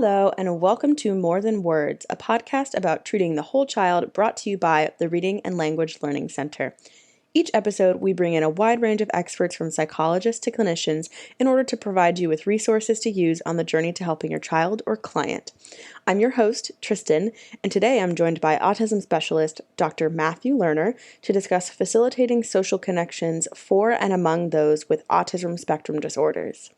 Hello, and welcome to More Than Words, a podcast about treating the whole child brought to you by the Reading and Language Learning Center. Each episode, we bring in a wide range of experts from psychologists to clinicians in order to provide you with resources to use on the journey to helping your child or client. I'm your host, Tristan, and today I'm joined by autism specialist Dr. Matthew Lerner to discuss facilitating social connections for and among those with autism spectrum disorders.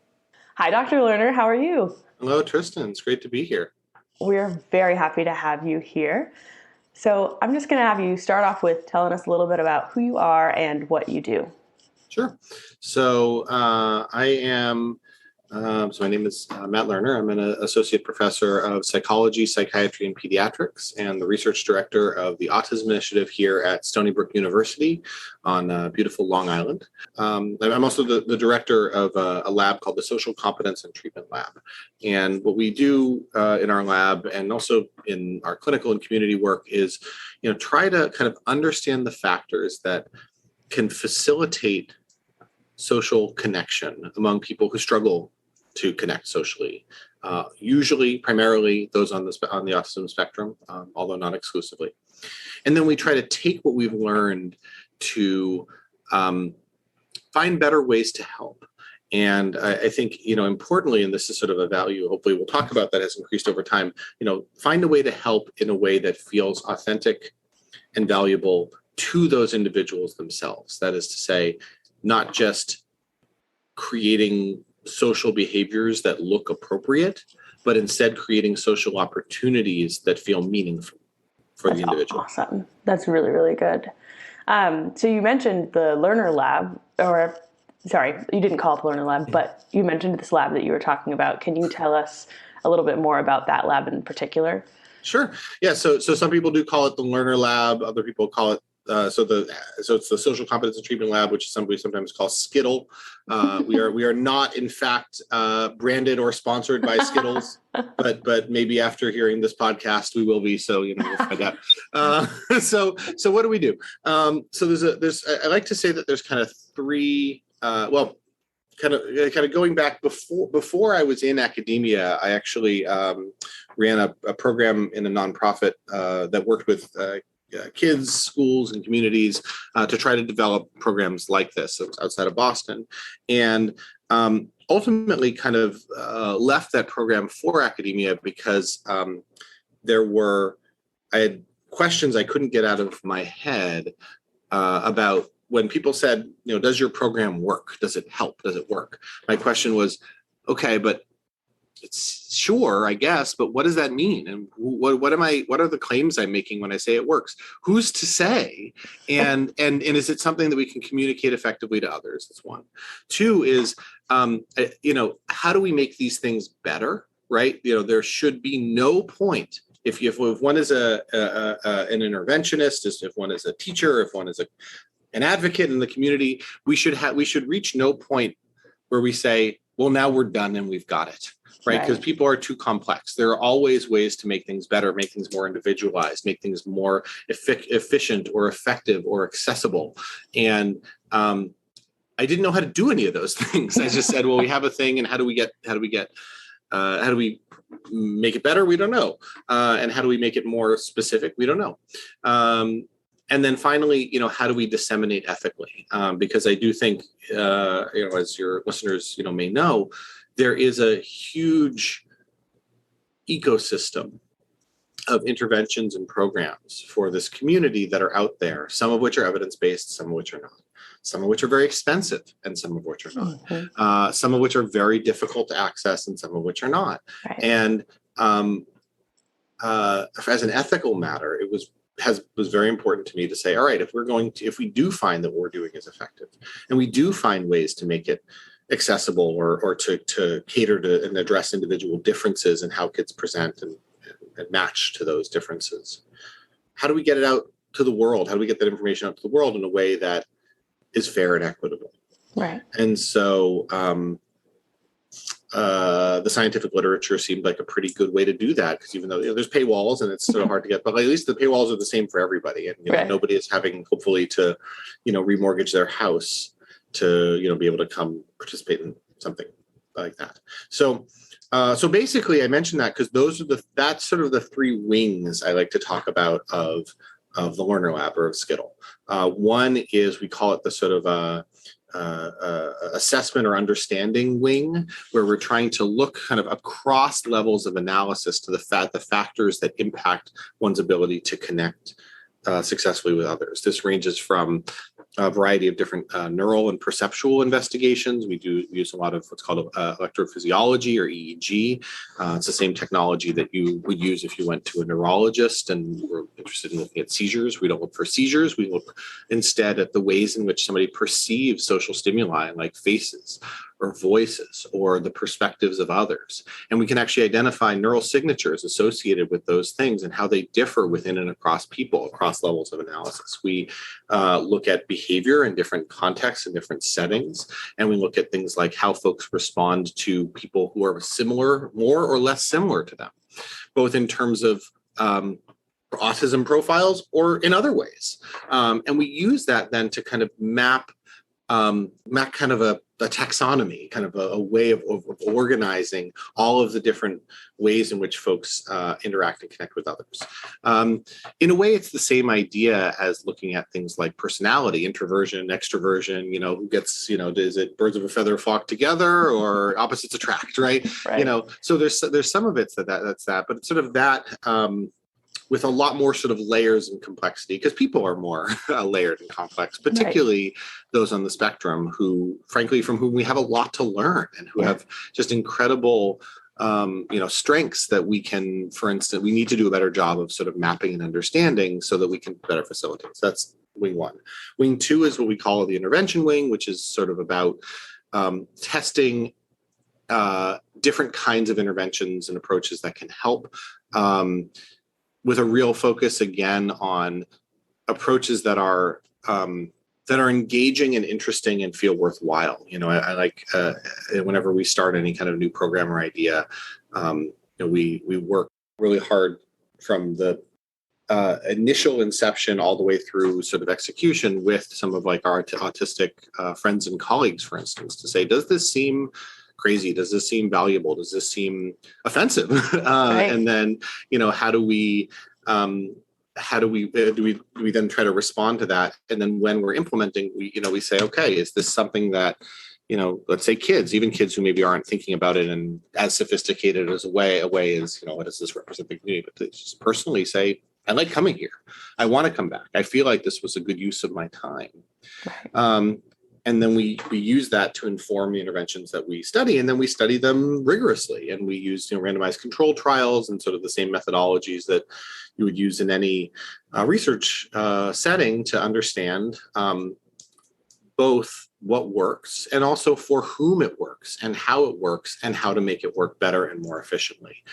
Hi, Dr. Lerner. How are you? Hello, Tristan. It's great to be here. We're very happy to have you here. So I'm just going to have you start off with telling us a little bit about who you are and what you do. Sure. So my name is Matt Lerner. I'm an associate professor of psychology, psychiatry, and pediatrics, and the research director of the Autism Initiative here at Stony Brook University on beautiful Long Island. I'm also the director of a lab called the Social Competence Treatment Lab. And what we do in our lab and also in our clinical and community work is, try to kind of understand the factors that can facilitate social connection among people who struggle to connect socially, usually primarily those on the autism spectrum, although not exclusively. And then we try to take what we've learned to find better ways to help. And I think, importantly, and this is sort of a value, hopefully we'll talk about, that has increased over time, find a way to help in a way that feels authentic and valuable to those individuals themselves. That is to say, not just creating social behaviors that look appropriate, but instead creating social opportunities that feel meaningful for the individual. Awesome. That's really, really good. So you mentioned the Lerner Lab, you didn't call it the Lerner Lab, but you mentioned this lab that you were talking about. Can you tell us a little bit more about that lab in particular? Sure. Yeah. So some people do call it the Lerner Lab. Other people call it so it's the Social Competence Treatment Lab, which somebody sometimes calls Skittle. We are not, in fact, branded or sponsored by Skittles, but maybe after hearing this podcast, we will be. So we'll find out. So what do we do? So I like to say that there's kind of three. Kind of going back before I was in academia, I actually ran a program in a nonprofit that worked with kids, schools, and communities to try to develop programs like this. It was outside of Boston, and ultimately kind of left that program for academia because I had questions I couldn't get out of my head about when people said, does your program work? Does it help? Does it work? My question was, okay, but it's sure, I guess, but what does that mean? And what are the claims I'm making when I say it works? Who's to say? And is it something that we can communicate effectively to others? That's one. Two is, how do we make these things better? Right? There should be no point if one is an interventionist, if one is a teacher, if one is an advocate in the community, we should reach no point where we say, well, now we're done and we've got it. Right? Because people are too complex. There are always ways to make things better, make things more individualized, make things more efficient or effective or accessible. And I didn't know how to do any of those things. I just said, well, we have a thing, and how do we make it better? We don't know. And how do we make it more specific? We don't know. And then finally, how do we disseminate ethically? Because I do think, as your listeners, may know, there is a huge ecosystem of interventions and programs for this community that are out there, some of which are evidence-based, some of which are not, some of which are very expensive, and some of which are not, Mm-hmm. Some of which are very difficult to access, and some of which are not. Right. And as an ethical matter, it was very important to me to say, all right, if we do find that what we're doing is effective, and we do find ways to make it accessible or to cater to and address individual differences in how kids present and match to those differences, how do we get it out to the world? How do we get that information out to the world in a way that is fair and equitable? Right. And so the scientific literature seemed like a pretty good way to do that, because even though there's paywalls and it's sort of hard to get, but at least the paywalls are the same for everybody, and nobody is having hopefully to remortgage their house to be able to come participate in something. like that. So basically, I mentioned that because that's sort of the three wings I like to talk about of the Lerner Lab or of SCTL. One is, we call it the sort of assessment or understanding wing, where we're trying to look kind of across levels of analysis to the factors that impact one's ability to connect successfully with others. This ranges from a variety of different neural and perceptual investigations. We do use a lot of what's called electrophysiology or EEG. It's the same technology that you would use if you went to a neurologist and were interested in looking at seizures. We don't look for seizures. We look instead at the ways in which somebody perceives social stimuli, like faces or voices or the perspectives of others. And we can actually identify neural signatures associated with those things and how they differ within and across people, across levels of analysis. We look at behavior in different contexts and different settings. And we look at things like how folks respond to people who are similar, more or less similar to them, both in terms of autism profiles or in other ways. And we use that then to kind of map kind of a taxonomy, kind of a way of organizing all of the different ways in which folks interact and connect with others. In a way, it's the same idea as looking at things like personality, introversion, extroversion, who gets, is it birds of a feather flock together or opposites attract, right? Right. So there's some of it that's that, but it's sort of that, with a lot more sort of layers and complexity, because people are more layered and complex, particularly those on the spectrum who, frankly, from whom we have a lot to learn and who have just incredible, strengths that we can, for instance, we need to do a better job of sort of mapping and understanding so that we can better facilitate. So that's wing one. Wing two is what we call the intervention wing, which is sort of about testing different kinds of interventions and approaches that can help, with a real focus again on approaches that are engaging and interesting and feel worthwhile. I like whenever we start any kind of new program or idea, we work really hard from the initial inception all the way through sort of execution with some of like our autistic friends and colleagues, for instance, to say, does this seem crazy? Does this seem valuable? Does this seem offensive? And then, how do we then try to respond to that? And then when we're implementing, we say, okay, is this something that, let's say even kids who maybe aren't thinking about it in as sophisticated as a way is, what does this represent the community? But to just personally say, I like coming here. I want to come back. I feel like this was a good use of my time. Right. And then we use that to inform the interventions that we study, and then we study them rigorously. And we use randomized control trials and sort of the same methodologies that you would use in any research setting to understand both what works and also for whom it works and how to make it work better and more efficiently,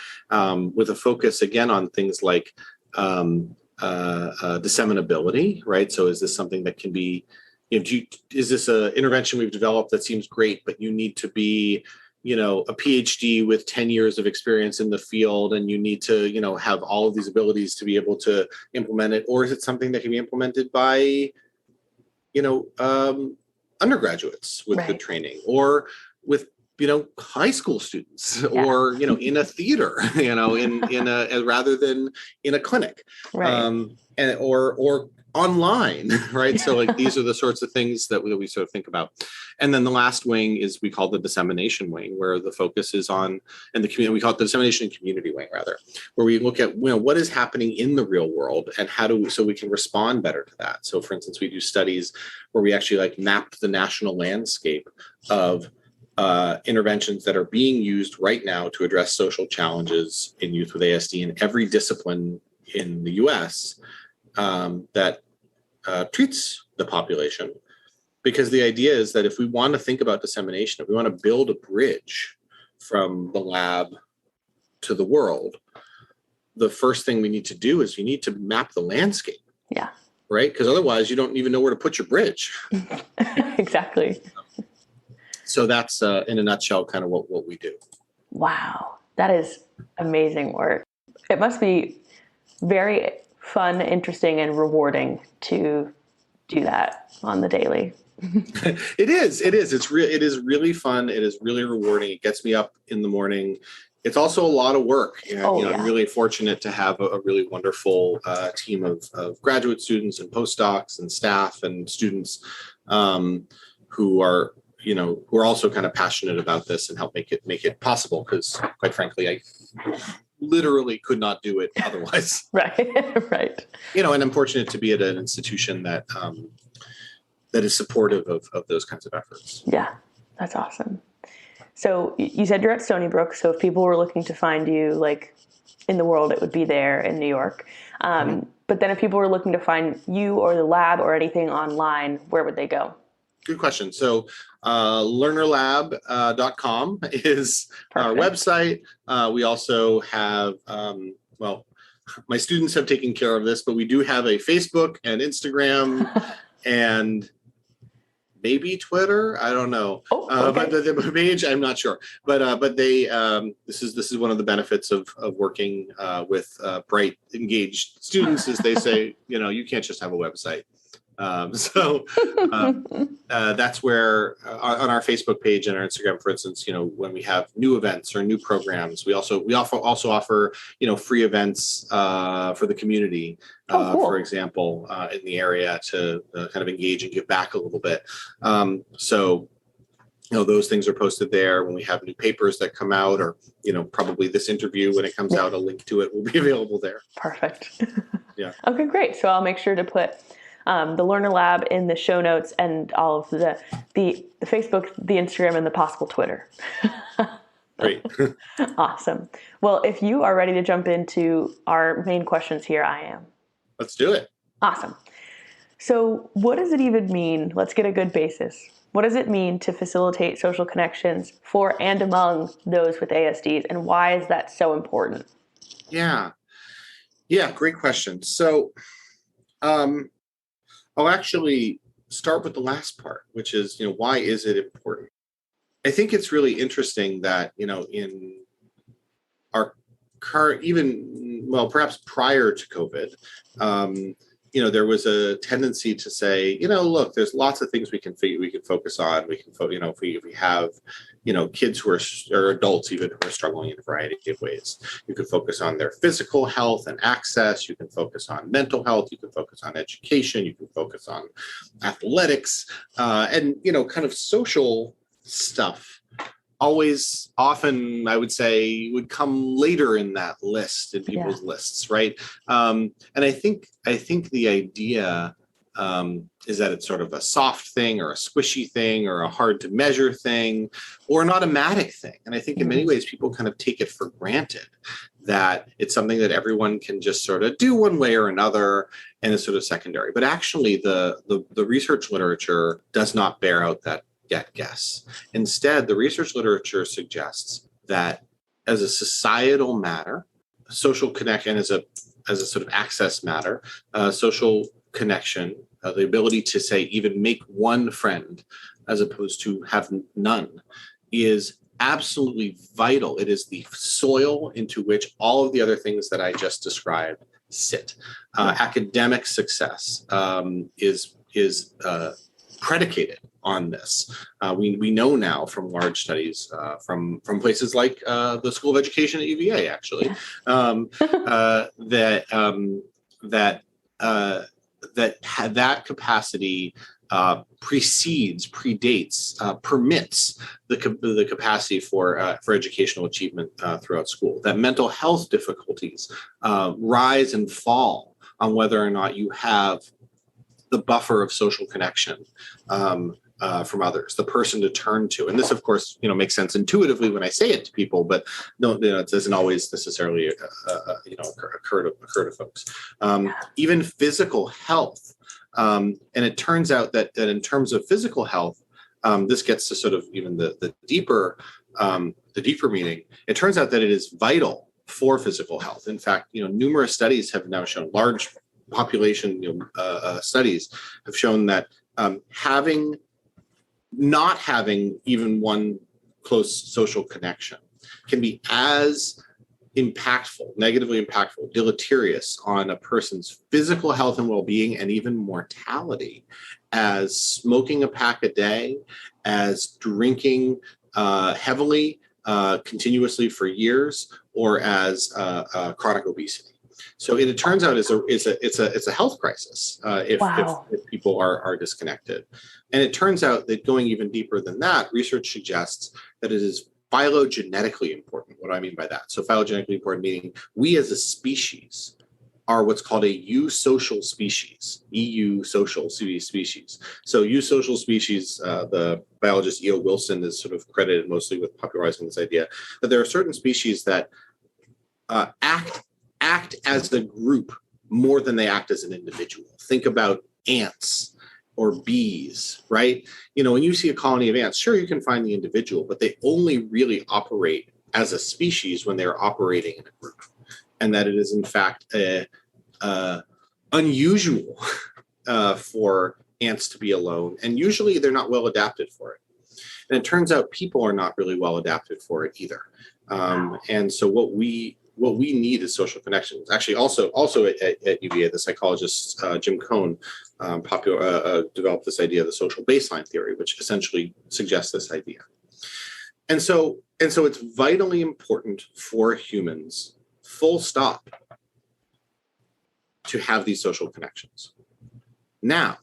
with a focus again on things like disseminability, right? So is this something that can be, is this an intervention we've developed that seems great, but you need to be, a PhD with 10 years of experience in the field, and you need to, have all of these abilities to be able to implement it? Or is it something that can be implemented by, undergraduates with good training, or with, high school students, or, in a theater, in a rather than in a clinic, or online, right? So like these are the sorts of things that we sort of think about. And then the last wing is we call the dissemination wing, where the focus is on, and the community, we call it the dissemination and community wing rather, where we look at, what is happening in the real world and so we can respond better to that. So for instance, we do studies where we actually map the national landscape of interventions that are being used right now to address social challenges in youth with ASD in every discipline in the US that treats the population. Because the idea is that if we want to think about dissemination, if we want to build a bridge from the lab to the world, the first thing we need to do is you need to map the landscape. Yeah. Right? Because otherwise you don't even know where to put your bridge. Exactly. So that's in a nutshell kind of what we do. Wow. That is amazing work. It must be very fun, interesting, and rewarding to do that on the daily. It is. It is really fun. It is really rewarding. It gets me up in the morning. It's also a lot of work. And, I'm really fortunate to have a really wonderful team of graduate students and postdocs and staff and students who are also kind of passionate about this and help make it possible. Because quite frankly, I literally could not do it otherwise. Right. And I'm fortunate to be at an institution that is supportive of those kinds of efforts. Yeah, that's awesome. So you said you're at Stony Brook. So if people were looking to find you, like in the world, it would be there in New York. But then if people were looking to find you or the lab or anything online, where would they go? Good question. So lernerlab.com is our website. We also have, my students have taken care of this, but we do have a Facebook and Instagram and maybe Twitter. I don't know. But the page, I'm not sure. But they this is one of the benefits of working with bright, engaged students, is they say, you can't just have a website. That's where on our Facebook page and our Instagram, for instance, when we have new events or new programs, we also offer free events for the community, cool. For example, in the area to kind of engage and give back a little bit. Those things are posted there. When we have new papers that come out, or probably this interview when it comes out, a link to it will be available there. Perfect. Yeah. Okay, great. So I'll make sure to put the Lerner Lab in the show notes and all of the Facebook, the Instagram, and the possible Twitter. Great. Awesome. Well, if you are ready to jump into our main questions here, I am. Let's do it. Awesome. So what does it even mean? Let's get a good basis. What does it mean to facilitate social connections for and among those with ASDs, and why is that so important? Yeah, great question. So I'll actually start with the last part, which is, why is it important? I think it's really interesting that, in our current, perhaps prior to COVID, there was a tendency to say, look, there's lots of things we can focus on. We can, if we have, kids who are adults even who are struggling in a variety of ways. You can focus on their physical health and access. You can focus on mental health. You can focus on education. You can focus on athletics, and kind of social stuff. Often, I would say, would come later in that list, in people's lists, right? And I think the idea is that it's sort of a soft thing or a squishy thing or a hard to measure thing or an automatic thing. And I think in many ways people kind of take it for granted that it's something that everyone can just sort of do one way or another and is sort of secondary. But actually the research literature does not bear out that guess. Instead, the research literature suggests that as a societal matter, social connection, as a sort of access matter, social connection, the ability to say even make one friend as opposed to have none, is absolutely vital. It is the soil into which all of the other things that I just described sit. Academic success is predicated on this. We know now from large studies from places like the School of Education at UVA, actually, that capacity predates, permits the capacity for educational achievement throughout school. That mental health difficulties rise and fall on whether or not you have the buffer of social connection from others, the person to turn to. And this, of course, makes sense intuitively when I say it to people, but it doesn't always necessarily occur to folks. Even physical health. And it turns out that in terms of physical health, this gets to sort of even the deeper meaning. It turns out that it is vital for physical health. In fact, numerous studies have now shown, large population studies have shown that not having even one close social connection can be as negatively impactful, deleterious on a person's physical health and well-being and even mortality as smoking a pack a day, as drinking heavily, continuously for years, or as chronic obesity. So it turns out it's a health crisis if people are disconnected. And it turns out that going even deeper than that, research suggests that it is phylogenetically important. What do I mean by that? So phylogenetically important meaning we as a species are what's called a eusocial species, eusocial species. So eusocial species, the biologist E.O. Wilson is sort of credited mostly with popularizing this idea that there are certain species that act as a group more than they act as an individual. Think about ants or bees, right? You know, when you see a colony of ants, sure, you can find the individual, but they only really operate as a species when they're operating in a group. And that it is, in fact, unusual for ants to be alone. And usually they're not well adapted for it. And it turns out people are not really well adapted for it either. And so what we need is social connections. Actually, also at UVA, the psychologist Jim Cohn developed this idea of the social baseline theory, which essentially suggests this idea. And so it's vitally important for humans, full stop, to have these social connections. Now,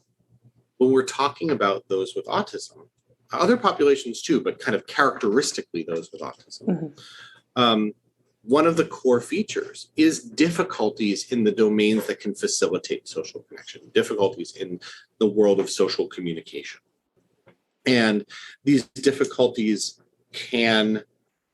when we're talking about those with autism, other populations too, but kind of characteristically those with autism, one of the core features is difficulties in the domains that can facilitate social connection, difficulties in the world of social communication. And these difficulties can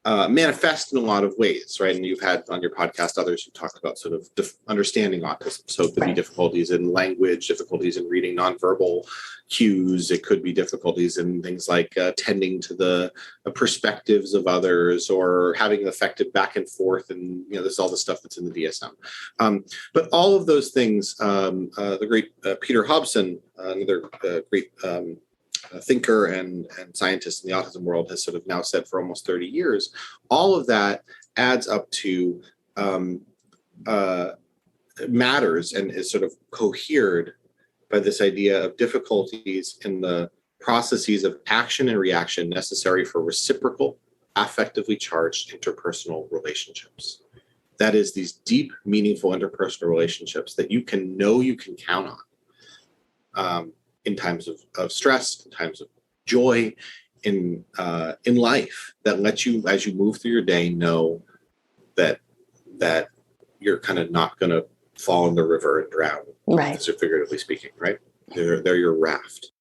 manifest in a lot of ways, right? And you've had on your podcast others who talked about sort of understanding autism. So it could be difficulties in language, difficulties in reading nonverbal cues. It could be difficulties in things like tending to the perspectives of others or having an effective back and forth. And, you know, this is all the stuff that's in the DSM. But all of those things, the great Peter Hobson, another great thinker and scientist in the autism world, has sort of now said for almost 30 years, all of that adds up to matters and is sort of cohered by this idea of difficulties in the processes of action and reaction necessary for reciprocal, affectively charged interpersonal relationships. That is, these deep, meaningful interpersonal relationships that you can count on. In times of stress, in times of joy, in life, that lets you, as you move through your day, know that you're kind of not going to fall in the river and drown, right? Figuratively speaking, right? They're your raft.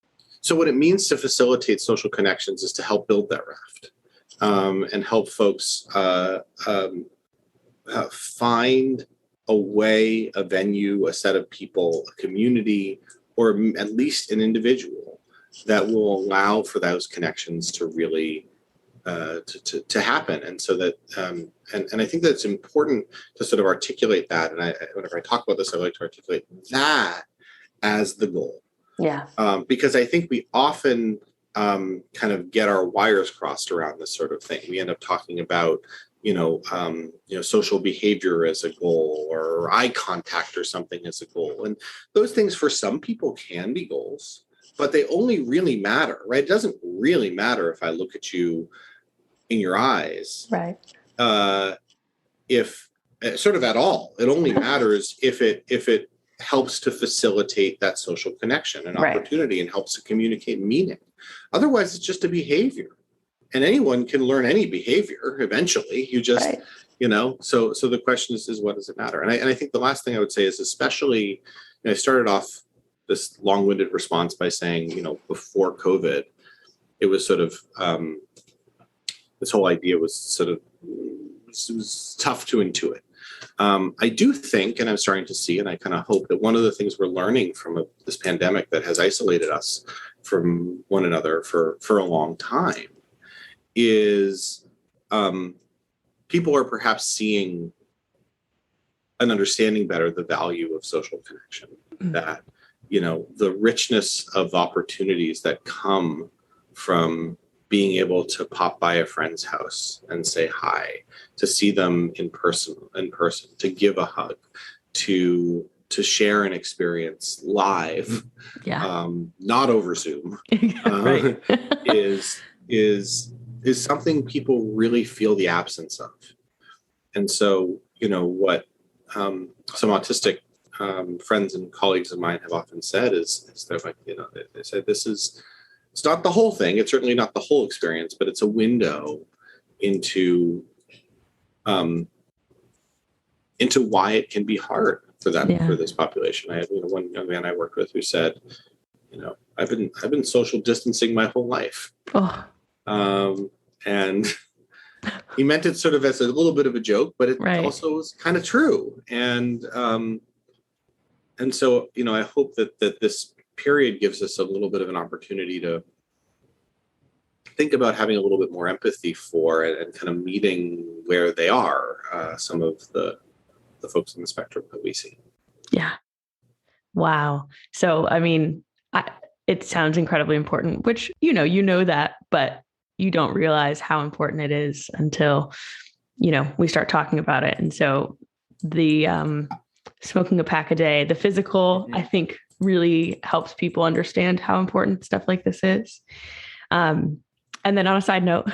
So what it means to facilitate social connections is to help build that raft and help folks find a way, a venue, a set of people, a community, or at least an individual that will allow for those connections to really to happen. And so that and I think that it's important to sort of articulate that. And whenever I talk about this, I like to articulate that as the goal. Yeah. Because I think we often kind of get our wires crossed around this sort of thing. We end up talking about social behavior as a goal, or eye contact or something as a goal. And those things for some people can be goals, but they only really matter, right? It doesn't really matter if I look at you in your eyes, right? If sort of at all, it only matters if it helps to facilitate that social connection and opportunity and helps to communicate meaning. Otherwise, it's just a behavior. And anyone can learn any behavior eventually. You just, so the question is what does it matter? And I think the last thing I would say is, especially, I started off this long-winded response by saying, before COVID, it was sort of, this whole idea was sort of, it was tough to intuit. I do think, and I'm starting to see, and I kind of hope that one of the things we're learning from this pandemic that has isolated us from one another for a long time is people are perhaps seeing and understanding better the value of social connection, that, the richness of opportunities that come from being able to pop by a friend's house and say hi, to see them in person, to give a hug, to share an experience live, not over Zoom, Right. is something people really feel the absence of. And so, what some autistic friends and colleagues of mine have often said is they're like, they said it's not the whole thing. It's certainly not the whole experience, but it's a window into why it can be hard for them, for this population. I had one young man I worked with who said, I've been social distancing my whole life. And he meant it sort of as a little bit of a joke, but it also was kind of true. And so, I hope that this period gives us a little bit of an opportunity to think about having a little bit more empathy for and kind of meeting where they are, some of the folks on the spectrum that we see. Yeah. Wow. So, I mean, it sounds incredibly important, which, you know that, but you don't realize how important it is until, we start talking about it. And so the smoking a pack a day, the physical, I think really helps people understand how important stuff like this is. And then on a side note,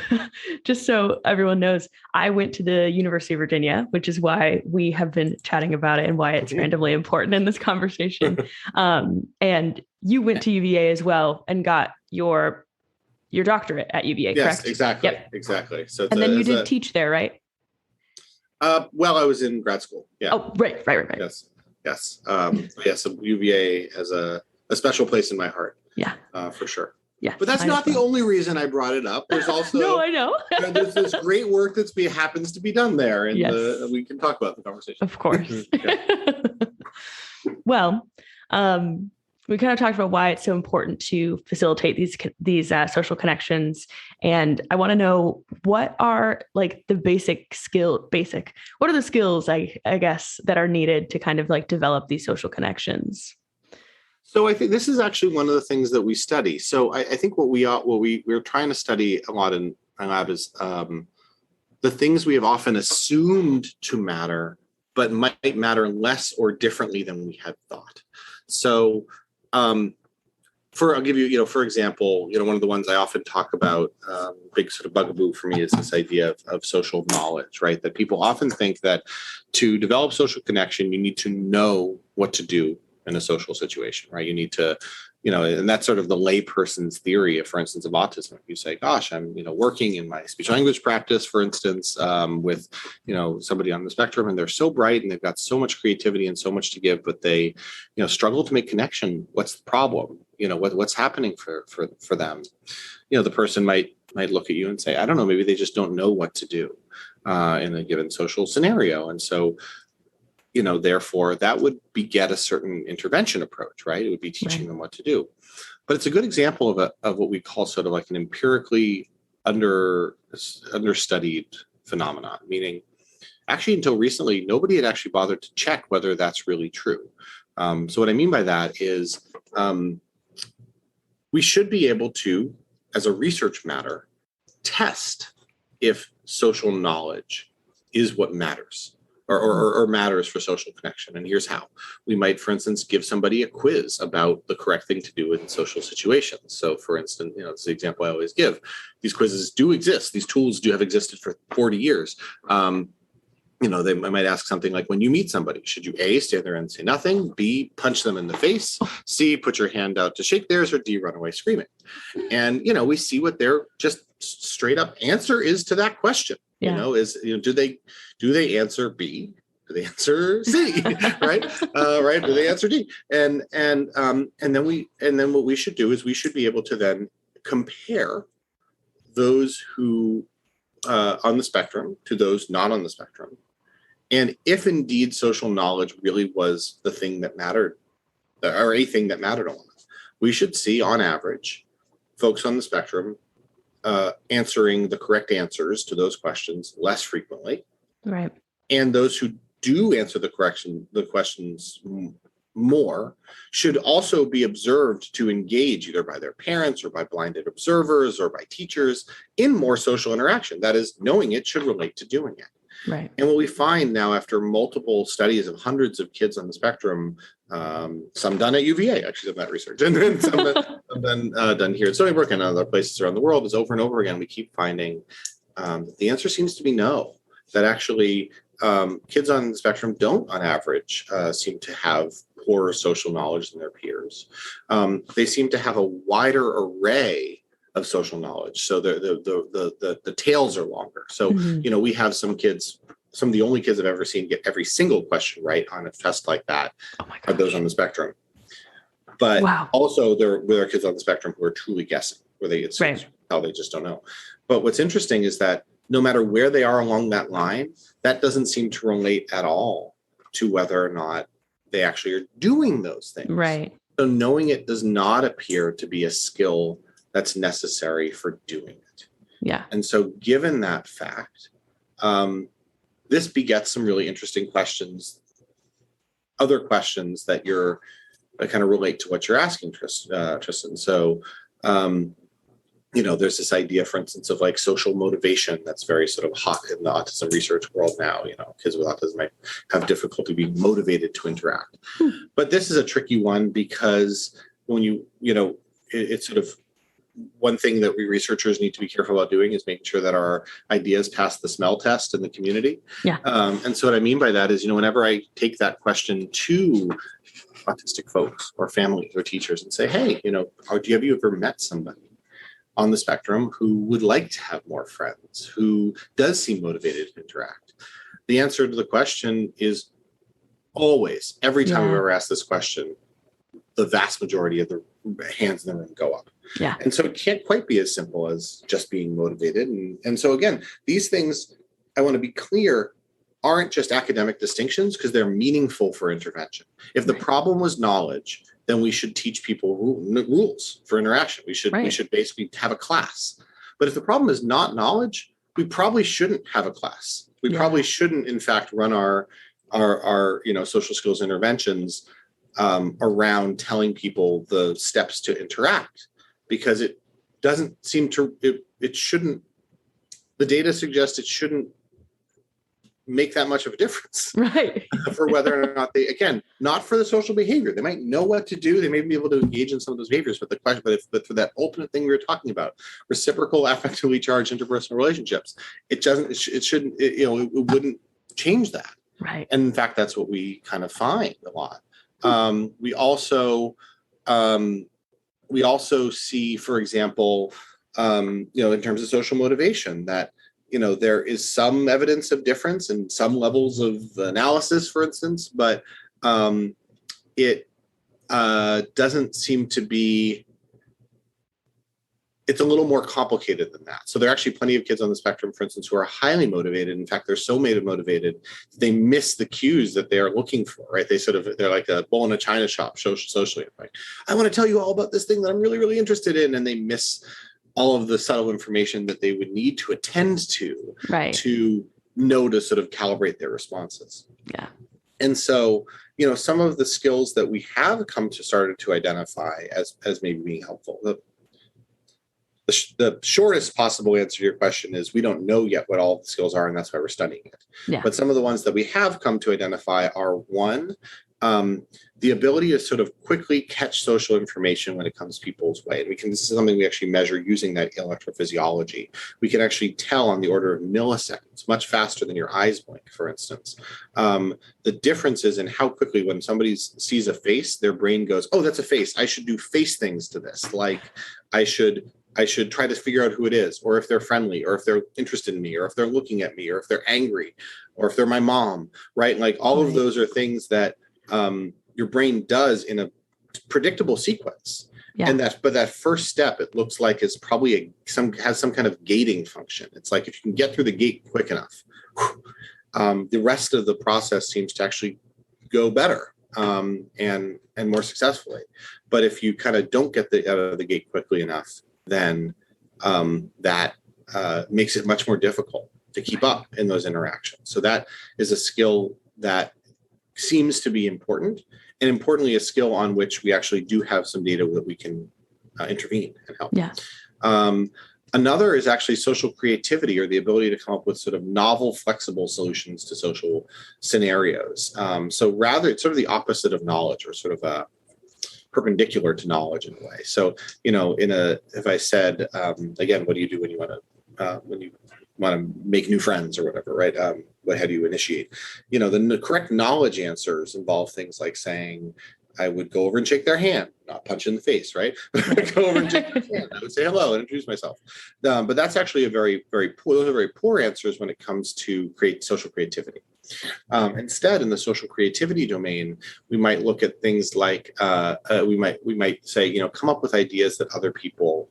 just so everyone knows, I went to the University of Virginia, which is why we have been chatting about it and why it's randomly important in this conversation. And you went to UVA as well and got your doctorate at UVA, correct? Yes, exactly. Yep. Exactly. So and then you did teach there, right? Well, I was in grad school. Yeah. Oh, right. Yes. So UVA has a special place in my heart. Yeah. For sure. Yeah. But that's not the only reason I brought it up. There's also no, I know. there's this great work happens to be done there, and we can talk about the conversation. Of course. Well, we kind of talked about why it's so important to facilitate these social connections, and I want to know what are like the what are the skills I guess that are needed to kind of like develop these social connections. So I think this is actually one of the things that we study. So I think what we're trying to study a lot in my lab is the things we have often assumed to matter, but might matter less or differently than we had thought. So I'll give you, for example, one of the ones I often talk about, big sort of bugaboo for me is this idea of social knowledge, right? That people often think that to develop social connection, you need to know what to do in a social situation, right? You need to, and that's sort of the layperson's theory of, for instance, of autism. You say, gosh, I'm, working in my speech language practice, for instance, with, somebody on the spectrum, and they're so bright and they've got so much creativity and so much to give, but they, struggle to make connection. What's the problem? What's happening for them? The person might look at you and say, I don't know, maybe they just don't know what to do in a given social scenario. And so, therefore, that would beget a certain intervention approach, right? It would be teaching them what to do. But it's a good example of what we call sort of like an empirically understudied phenomenon, meaning actually until recently, nobody had actually bothered to check whether that's really true. So what I mean by that is we should be able to, as a research matter, test if social knowledge is what matters. Or matters for social connection. And here's how. We might, for instance, give somebody a quiz about the correct thing to do in social situations. So for instance, it's the example I always give. These quizzes do exist. These tools do have existed for 40 years. They might ask something like, when you meet somebody, should you A, stand there and say nothing, B, punch them in the face, C, put your hand out to shake theirs, or D, run away screaming? And, we see what their just straight up answer is to that question. Do they answer B? Do they answer C? Right? Do they answer D? And then what we should do is we should be able to then compare those who on the spectrum to those not on the spectrum. And if indeed social knowledge really was the thing that mattered, or a thing that mattered a lot, we should see on average folks on the spectrum answering the correct answers to those questions less frequently. Right. And those who do answer the questions more should also be observed to engage either by their parents or by blinded observers or by teachers in more social interaction. That is, knowing it should relate to doing it. Right. And what we find now, after multiple studies of hundreds of kids on the spectrum, some done at UVA, actually, some of that research, and then some done here at Stony Brook and other places around the world, is over and over again, we keep finding that the answer seems to be no, that actually kids on the spectrum don't, on average, seem to have poorer social knowledge than their peers. They seem to have a wider array of social knowledge. So the tails are longer. So, we have some kids, some of the only kids I've ever seen get every single question right on a test like that are those on the spectrum. But also there are kids on the spectrum who are truly guessing, where they get how they just don't know. But what's interesting is that no matter where they are along that line, that doesn't seem to relate at all to whether or not they actually are doing those things. Right. So knowing it does not appear to be a skill that's necessary for doing it. Yeah. And so given that fact, this begets some really interesting questions, other questions that kind of relate to what you're asking, Tristan. So, there's this idea, for instance, of like social motivation that's very sort of hot in the autism research world now. Kids with autism might have difficulty being motivated to interact. But this is a tricky one because when it's sort of one thing that we researchers need to be careful about doing is making sure that our ideas pass the smell test in the community. Yeah. And so what I mean by that is, whenever I take that question to autistic folks or families or teachers and say, hey, have you ever met somebody on the spectrum who would like to have more friends, who does seem motivated to interact? The answer to the question is always, every time I've ever asked this question, the vast majority of the hands in the room go up. Yeah. And so it can't quite be as simple as just being motivated. And so again, these things, I want to be clear, aren't just academic distinctions because they're meaningful for intervention. If the problem was knowledge, then we should teach people rules for interaction. We should basically have a class. But if the problem is not knowledge, we probably shouldn't have a class. We probably shouldn't, in fact, run our social skills interventions around telling people the steps to interact, because it doesn't seem to, it shouldn't, the data suggests it shouldn't make that much of a difference for whether or not they, again, not for the social behavior. They might know what to do. They may be able to engage in some of those behaviors, but the question, but for that ultimate thing we were talking about, reciprocal affectively charged interpersonal relationships, it wouldn't change that. Right. And in fact, that's what we kind of find a lot. We also see, for example, in terms of social motivation, that there is some evidence of difference in some levels of analysis, for instance, but it doesn't seem to be. It's a little more complicated than that. So there are actually plenty of kids on the spectrum, for instance, who are highly motivated. In fact, they're so motivated, they miss the cues that they are looking for, right? They're like a bull in a china shop socially. Like, I want to tell you all about this thing that I'm really, really interested in. And they miss all of the subtle information that they would need to attend to, to know to sort of calibrate their responses. Yeah. And so, some of the skills that we have started to identify as maybe being helpful. The shortest possible answer to your question is we don't know yet what all the skills are, and that's why we're studying it. Yeah. But some of the ones that we have come to identify are, one, the ability to sort of quickly catch social information when it comes people's way. And this is something we actually measure using that electrophysiology. We can actually tell on the order of milliseconds, much faster than your eyes blink, for instance. The difference is in how quickly, when somebody sees a face, their brain goes, oh, that's a face. I should do face things to this. Like I should try to figure out who it is, or if they're friendly, or if they're interested in me, or if they're looking at me, or if they're angry, or if they're my mom, right? Like all of those are things that your brain does in a predictable sequence. Yeah. But that first step, it looks like is probably has some kind of gating function. It's like, if you can get through the gate quick enough, the rest of the process seems to actually go better and more successfully. But if you kind of don't get out of the gate quickly enough, then that makes it much more difficult to keep up in those interactions. So that is a skill that seems to be important. and importantly, a skill on which we actually do have some data that we can intervene and help. Yeah. Another is actually social creativity, or the ability to come up with sort of novel, flexible solutions to social scenarios. So rather, it's sort of the opposite of knowledge, or sort of perpendicular to knowledge in a way. So, if I said, again, what do you do when you want to make new friends or whatever, right? How do you initiate? The correct knowledge answers involve things like saying, I would go over and shake their hand, not punch in the face, right? Go over and shake their hand. I would say hello and introduce myself. But that's actually a very, very poor, those are very poor answers when it comes to create social creativity. Instead, in the social creativity domain, we might look at things like we might say, come up with ideas that other people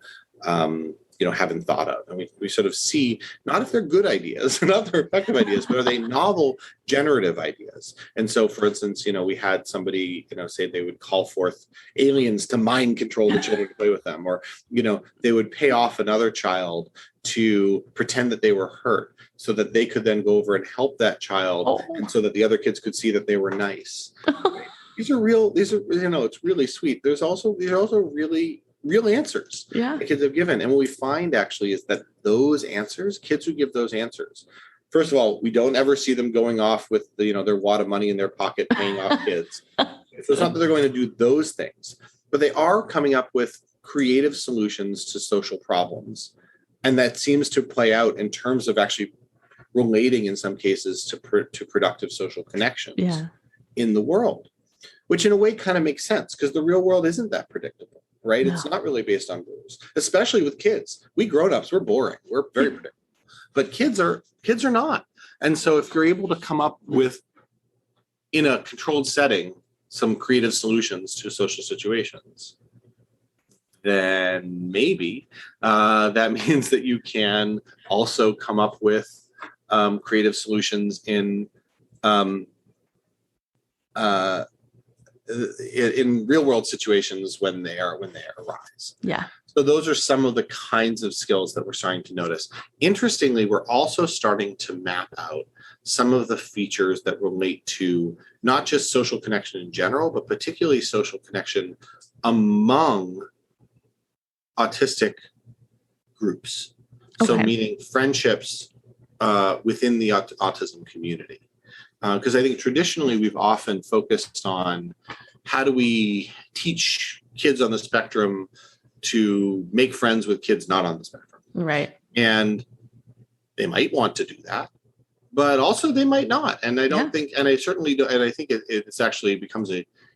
haven't thought of. And we sort of see not if they're good ideas, not if they're effective ideas, but are they novel, generative ideas? And so, for instance, we had somebody, say they would call forth aliens to mind control the children to play with them, or, they would pay off another child to pretend that they were hurt so that they could then go over and help that child, and so that the other kids could see that they were nice. These are, it's really sweet. These are also real answers that kids have given. And what we find actually is that those answers, kids who give those answers, first of all, we don't ever see them going off with their wad of money in their pocket paying off kids. So it's not that they're going to do those things, but they are coming up with creative solutions to social problems. And that seems to play out in terms of actually relating in some cases to productive social connections in the world, which in a way kind of makes sense because the real world isn't that predictable. Right? No. It's not really based on rules, especially with kids. We grown-ups, we're boring. We're very predictable. But kids are not. And so if you're able to come up with, in a controlled setting, some creative solutions to social situations, then maybe that means that you can also come up with creative solutions in real world situations when they arise. Yeah. So those are some of the kinds of skills that we're starting to notice. Interestingly, we're also starting to map out some of the features that relate to not just social connection in general, but particularly social connection among autistic groups. Okay. So meaning friendships within the autism community. Because I think traditionally we've often focused on how do we teach kids on the spectrum to make friends with kids not on the spectrum. Right. And they might want to do that, but also they might not. And I don't think, and I certainly don't, and I think it's actually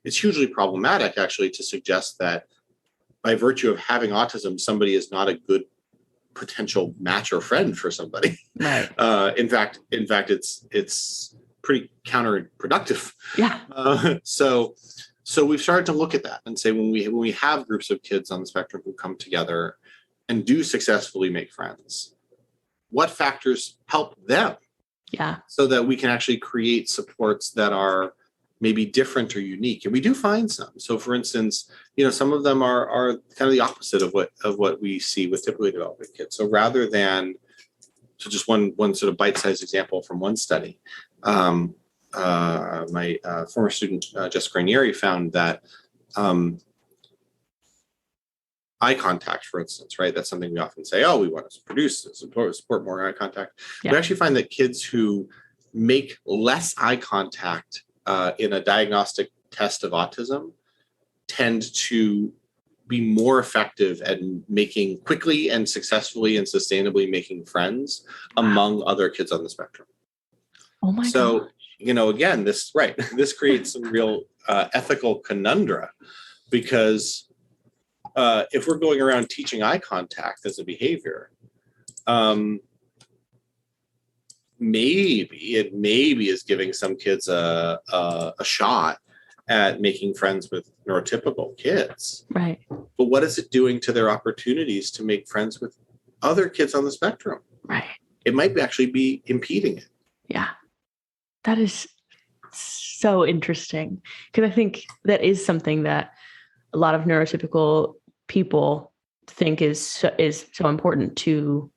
it's hugely problematic actually to suggest that by virtue of having autism, somebody is not a good potential match or friend for somebody. Right. In fact, it's pretty counterproductive. Yeah. So we've started to look at that and say when we have groups of kids on the spectrum who come together and do successfully make friends, what factors help them? Yeah. So that we can actually create supports that are maybe different or unique. And we do find some. So for instance, some of them are kind of the opposite of what we see with typically developing kids. So rather than just one sort of bite-sized example from one study, my former student, Jessica Ranieri, found that eye contact, for instance, right? That's something we often say, we want to support more eye contact. Yeah. We actually find that kids who make less eye contact in a diagnostic test of autism tend to be more effective at making quickly and successfully and sustainably making friends among other kids on the spectrum. Oh my God. Again, this creates some real ethical conundrum because if we're going around teaching eye contact as a behavior, maybe it is giving some kids a shot at making friends with neurotypical kids. Right. But what is it doing to their opportunities to make friends with other kids on the spectrum? Right. It might actually be impeding it. Yeah. That is so interesting because I think that is something that a lot of neurotypical people think is so important to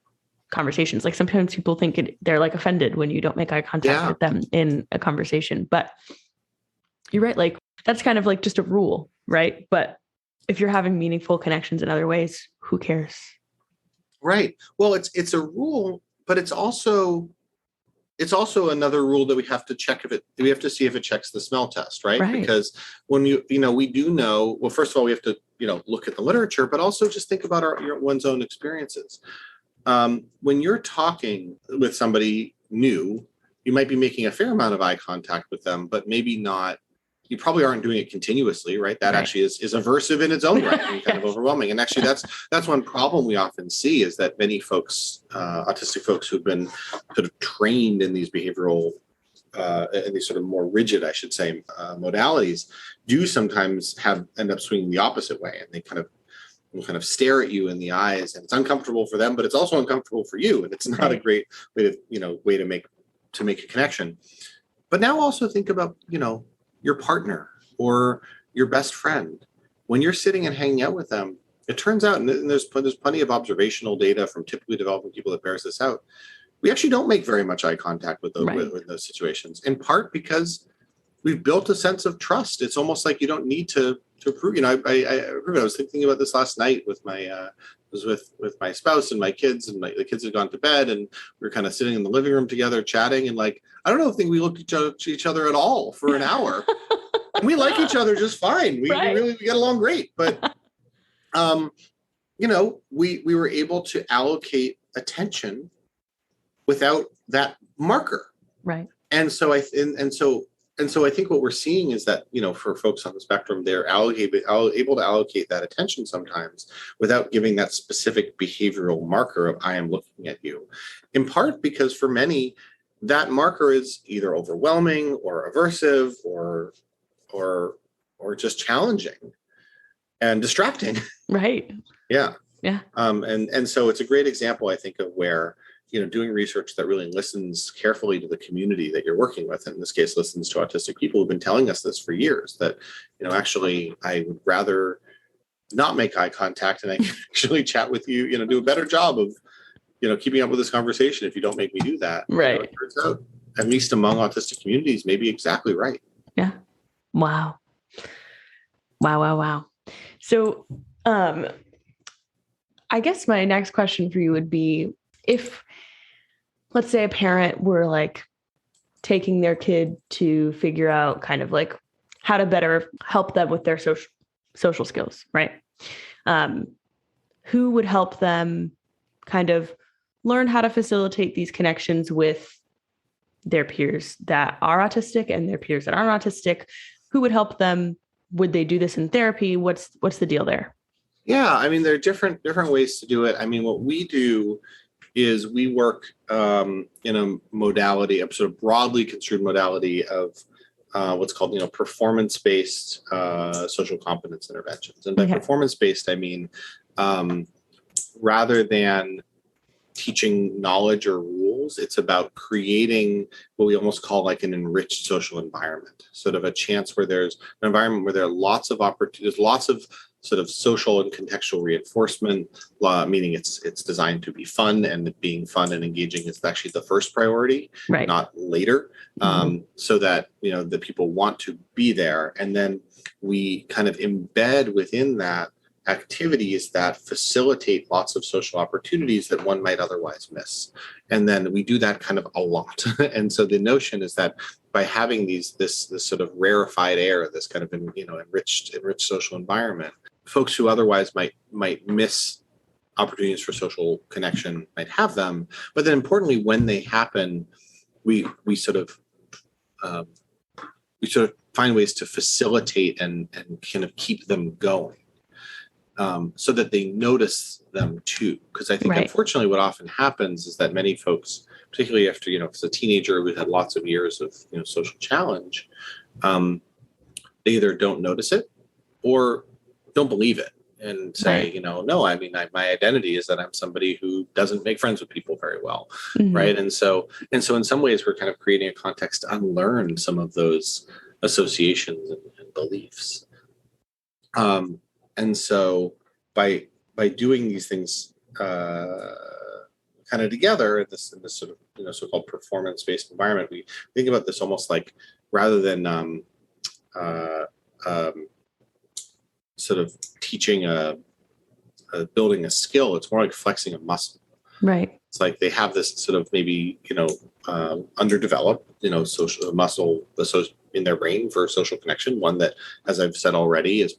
conversations. Like sometimes people think they're like offended when you don't make eye contact with them in a conversation. But you're right. Like that's kind of like just a rule, right? But if you're having meaningful connections in other ways, who cares? Right. Well, it's a rule, but it's also another rule that we have to check we have to see if it checks the smell test, right? Because when we do know, well, first of all, we have to, look at the literature, but also just think about one's own experiences. When you're talking with somebody new, you might be making a fair amount of eye contact with them, but maybe not. You probably aren't doing it continuously, right? That actually is aversive in its own right and kind of overwhelming. And actually, that's one problem we often see is that many folks, autistic folks who've been sort of trained in these behavioral, in these sort of more rigid, I should say, modalities, do sometimes end up swinging the opposite way, and they kind of stare at you in the eyes, and it's uncomfortable for them, but it's also uncomfortable for you, and it's not a great way to make a connection. But now also think about your partner or your best friend. When you're sitting and hanging out with them, it turns out, and there's plenty of observational data from typically developing people that bears this out, we actually don't make very much eye contact with those situations, in part because we've built a sense of trust. It's almost like you don't need to prove. I was thinking about this last night with my with my spouse and my kids, and the kids had gone to bed, and we were kind of sitting in the living room together chatting, and I don't think we looked at each other at all for an hour. And we like each other just fine. We get along great, but we were able to allocate attention without that marker, right? And so I think what we're seeing is that, for folks on the spectrum, they're able to allocate that attention sometimes without giving that specific behavioral marker of I am looking at you, in part because for many, that marker is either overwhelming or aversive or just challenging and distracting. Right. Yeah. Yeah. And so it's a great example, I think, of where doing research that really listens carefully to the community that you're working with. In this case, listens to autistic people who've been telling us this for years, that, actually, I would rather not make eye contact, and I can actually chat with you, do a better job of, keeping up with this conversation if you don't make me do that. Right. It turns out, at least among autistic communities, maybe exactly right. Yeah. Wow. So, I guess my next question for you would be, if, let's say, a parent were taking their kid to figure out kind of how to better help them with their social skills, right? Who would help them kind of learn how to facilitate these connections with their peers that are autistic and their peers that aren't autistic? Who would help them? Would they do this in therapy? What's the deal there? Yeah, I mean, there are different ways to do it. I mean, what we do is we work in a modality, a sort of broadly construed modality of what's called, performance-based social competence interventions. And by performance-based, I mean, rather than teaching knowledge or rules, it's about creating what we almost call an enriched social environment, sort of a chance where there's an environment where there are lots of opportunities, lots of sort of social and contextual reinforcement, meaning it's designed to be fun, and being fun and engaging is actually the first priority, not later, so that, the people want to be there. And then we kind of embed within that activities that facilitate lots of social opportunities that one might otherwise miss. And then we do that kind of a lot. And so the notion is that by having this sort of rarefied air, this kind of enriched social environment, folks who otherwise might miss opportunities for social connection might have them. But then importantly, when they happen, we sort of find ways to facilitate and kind of keep them going. So that they notice them too. Because I think, unfortunately, what often happens is that many folks, particularly after, if it's a teenager who had lots of years of, social challenge, they either don't notice it or don't believe it and say, no, I mean, my identity is that I'm somebody who doesn't make friends with people very well. Right. And so in some ways, we're kind of creating a context to unlearn some of those associations and beliefs. And so by doing these things kind of together in this sort of so-called performance-based environment, we think about this almost like, rather than sort of teaching building a skill. It's more like flexing a muscle. Right. It's like they have this sort of maybe, underdeveloped, social muscle in their brain for social connection. One that, as I've said already, is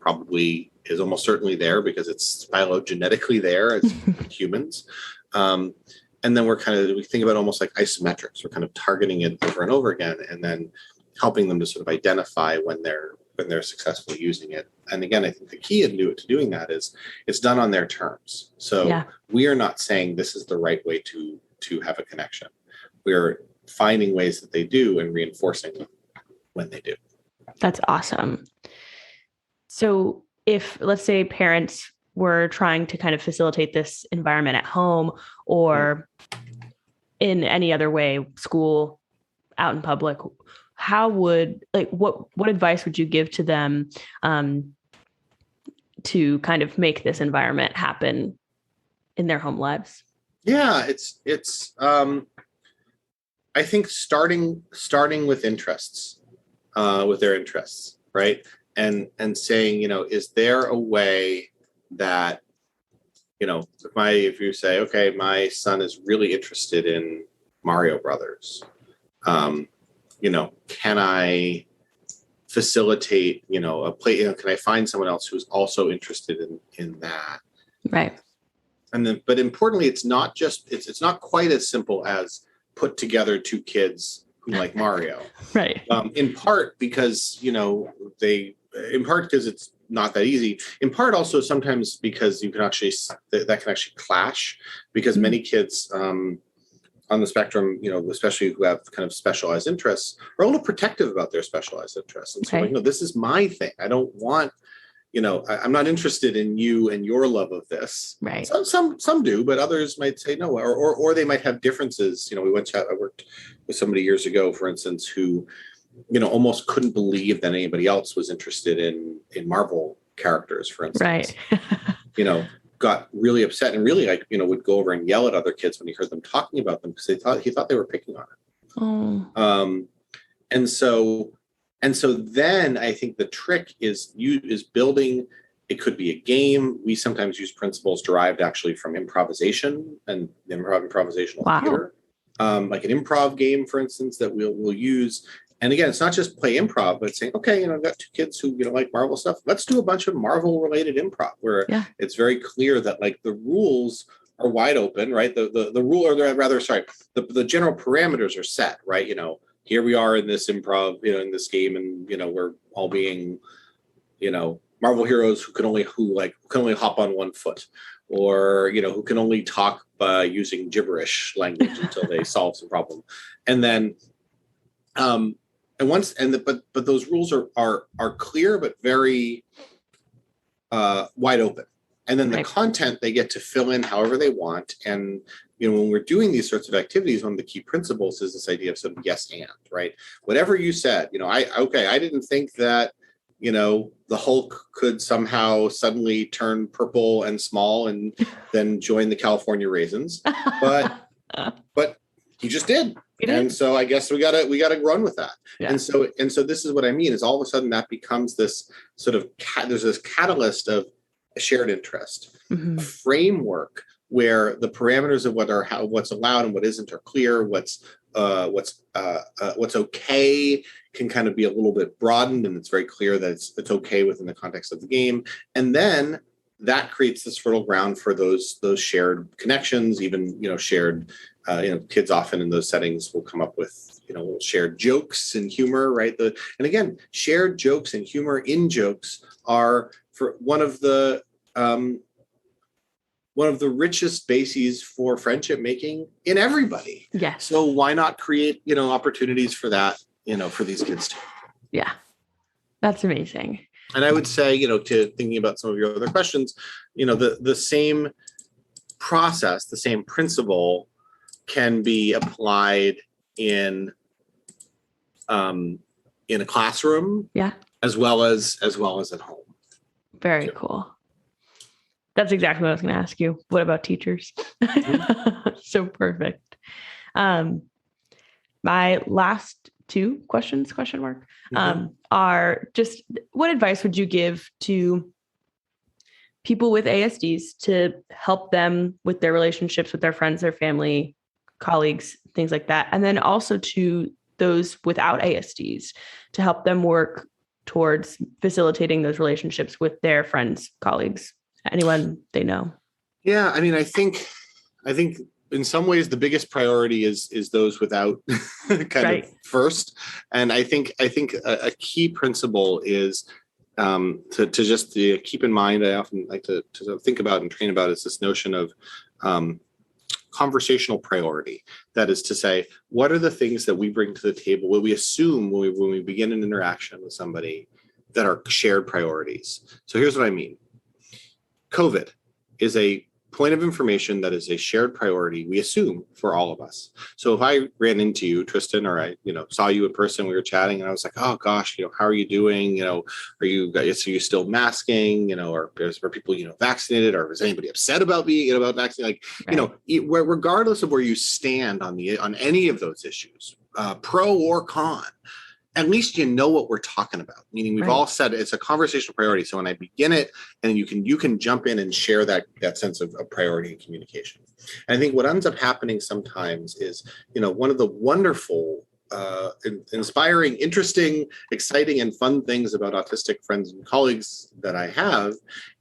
almost certainly there because it's phylogenetically there as humans. And then we think about almost like isometrics. We're kind of targeting it over and over again, and then helping them to sort of identify when they're successfully using it. And again, I think the key to doing that is it's done on their terms. So we are not saying this is the right way to have a connection. We're finding ways that they do and reinforcing them when they do. That's awesome. So if, let's say, parents were trying to kind of facilitate this environment at home or in any other way, school, out in public, what advice would you give to them to kind of make this environment happen in their home lives? Yeah, it's I think starting with interests, with their interests, right? And saying, is there a way that, if you say, okay, my son is really interested in Mario Brothers, can I facilitate, a play, can I find someone else who's also interested in that? Right. And then, but importantly, it's not quite as simple as put together two kids who like Mario. Right. In part because, it's not that easy. In part also sometimes because that can actually clash because many kids, on the spectrum, especially who have kind of specialized interests, are a little protective about their specialized interests. And so, this is my thing. I don't want, I'm not interested in you and your love of this. Right. Some do, but others might say no, or they might have differences. I worked with somebody years ago, for instance, who, almost couldn't believe that anybody else was interested in Marvel characters, for instance. Right. Got really upset and really would go over and yell at other kids when he heard them talking about them because he thought they were picking on him. Oh. And so then I think the trick is building. It could be a game. We sometimes use principles derived actually from improvisation and improvisational theater, like an improv game, for instance, that we'll use. And again, it's not just play improv, but saying, okay, I've got two kids who like Marvel stuff. Let's do a bunch of Marvel related improv where it's very clear that like the rules are wide open, right? The general parameters are set, right? Here we are in this improv, in this game, and we're all being, Marvel heroes who can only hop on one foot, or who can only talk by using gibberish language until they solve some problem, and then. But those rules are clear but very wide open, and then the content they get to fill in however they want. And when we're doing these sorts of activities, one of the key principles is this idea of sort of yes and, right? Whatever you said, I didn't think that the Hulk could somehow suddenly turn purple and small and then join the California Raisins, but he just did. And so I guess we gotta run with that. Yeah. And so this is what I mean is all of a sudden that becomes this sort of there's this catalyst of a shared interest, a framework where the parameters of what's allowed and what isn't are clear. What's okay can kind of be a little bit broadened, and it's very clear that it's okay within the context of the game. And then that creates this fertile ground for those shared connections, even shared. Kids often in those settings will come up with shared jokes and humor, right? And again, shared jokes and humor in jokes are for one of the richest bases for friendship making in everybody. Yeah. So why not create opportunities for that for these kids too? Yeah, that's amazing. And I would say to thinking about some of your other questions, the same process, the same principle can be applied in a classroom, as well as at home. Very cool. That's exactly what I was going to ask you. What about teachers? So perfect. My last two questions, question mark, are just what advice would you give to people with ASDs to help them with their relationships with their friends, their family, colleagues, things like that. And then also to those without ASDs to help them work towards facilitating those relationships with their friends, colleagues, anyone they know. Yeah, I mean, I think in some ways the biggest priority is those without kind of first. And I think a key principle is to just keep in mind. I often like to think about and train about is this notion of conversational priority. That is to say, what are the things that we bring to the table, what we assume when we begin an interaction with somebody that are shared priorities. So here's what I mean. COVID is a point of information that is a shared priority, we assume, for all of us. So if I ran into you, Tristan, or I, saw you in person, we were chatting, and I was like, oh gosh, how are you doing? Are you still masking? Or are people, vaccinated, or is anybody upset about being, about vaccinating? Regardless of where you stand on any of those issues, pro or con, at least what we're talking about. Meaning we've all said it's a conversational priority. So when I begin it, and you can jump in and share that sense of priority and communication. And I think what ends up happening sometimes is, one of the wonderful, inspiring, interesting, exciting, and fun things about autistic friends and colleagues that I have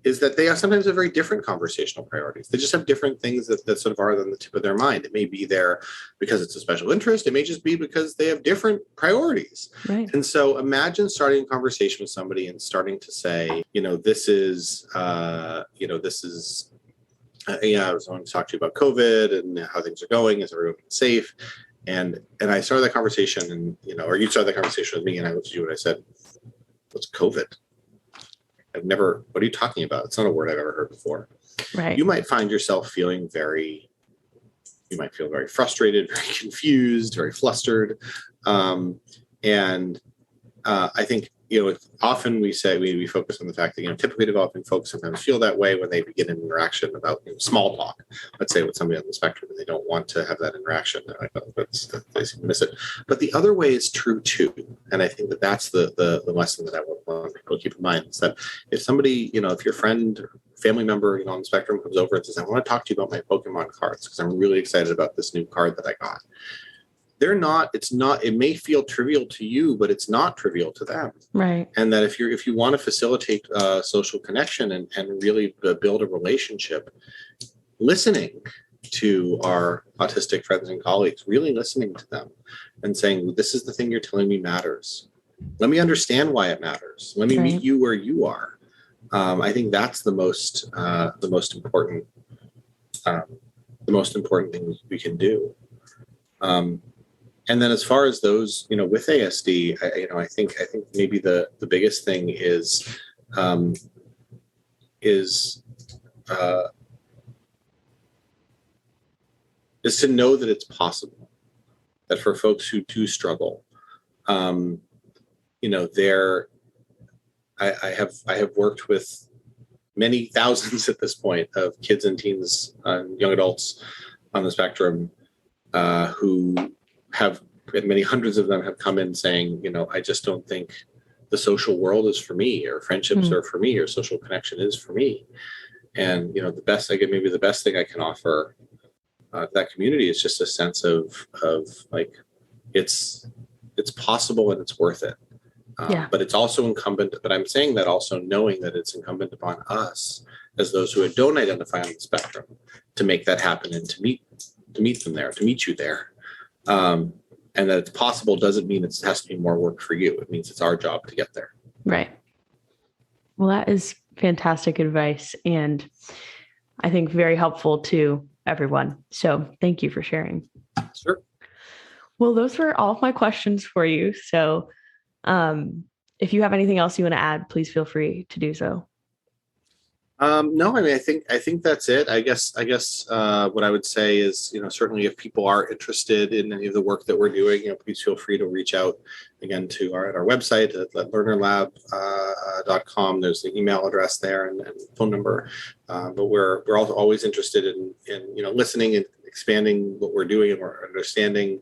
is that they sometimes have very different conversational priorities. They just have different things that sort of are on the tip of their mind. It may be there because it's a special interest. It may just be because they have different priorities. Right. And so imagine starting a conversation with somebody and starting to say, this is, I was wanting to talk to you about COVID and how things are going. Is everyone safe? And I started that conversation, and or you started that conversation with me, and I looked at you and I said, "What's COVID? What are you talking about? It's not a word I've ever heard before." Right. You might find yourself feeling very frustrated, very confused, very flustered, and I think often we say we focus on the fact that typically developing folks sometimes feel that way when they begin an interaction about small talk. Let's say with somebody on the spectrum, and they don't want to have that interaction. They seem to miss it. But the other way is true too, and I think that's the lesson that I want people to keep in mind is that if somebody if your friend or family member on the spectrum comes over and says, "I want to talk to you about my Pokemon cards because I'm really excited about this new card that I got." It may feel trivial to you, but it's not trivial to them. Right. And that if you want to facilitate social connection and really build a relationship, listening to our autistic friends and colleagues, really listening to them and saying, this is the thing you're telling me matters. Let me understand why it matters. Let me meet you where you are. I think that's the most important thing we can do. And then as far as those, with ASD, I think maybe the biggest thing is to know that it's possible, that for folks who do struggle, I have worked with many thousands at this point of kids and teens, young adults on the spectrum who have, and many hundreds of them have come in saying, I just don't think the social world is for me, or friendships are for me, or social connection is for me. And, the best thing I can offer that community is just a sense of like, it's possible and it's worth it. But it's also incumbent, but I'm saying that also knowing that it's incumbent upon us as those who don't identify on the spectrum to make that happen and to meet them there, to meet you there. And that it's possible doesn't mean it has to be more work for you. It means it's our job to get there. Right. Well, that is fantastic advice, and I think very helpful to everyone. So thank you for sharing. Sure. Well, those were all of my questions for you. So if you have anything else you want to add, please feel free to do so. No, I mean, I think that's it. I guess what I would say is, certainly if people are interested in any of the work that we're doing, please feel free to reach out again to our website at lernerlab.com. There's the email address there and phone number. But we're always interested in listening and expanding what we're doing and we're understanding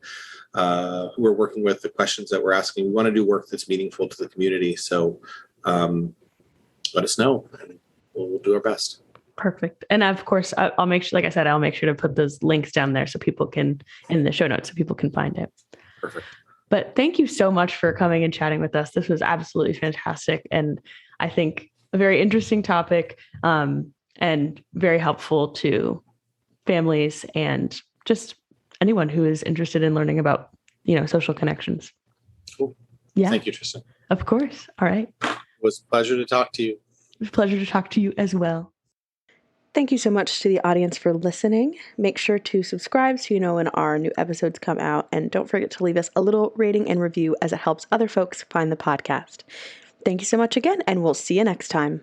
we're working with, the questions that we're asking. We want to do work that's meaningful to the community. So let us know, and we'll do our best. Perfect. And of course, I'll make sure, like I said, I'll make sure to put those links down there so people can, in the show notes, so people can find it. Perfect. But thank you so much for coming and chatting with us. This was absolutely fantastic. And I think a very interesting topic, and very helpful to families and just anyone who is interested in learning about, social connections. Cool. Yeah. Thank you, Tristan. Of course. All right. It was a pleasure to talk to you. It was a pleasure to talk to you as well. Thank you so much to the audience for listening. Make sure to subscribe so you know when our new episodes come out. And don't forget to leave us a little rating and review, as it helps other folks find the podcast. Thank you so much again, and we'll see you next time.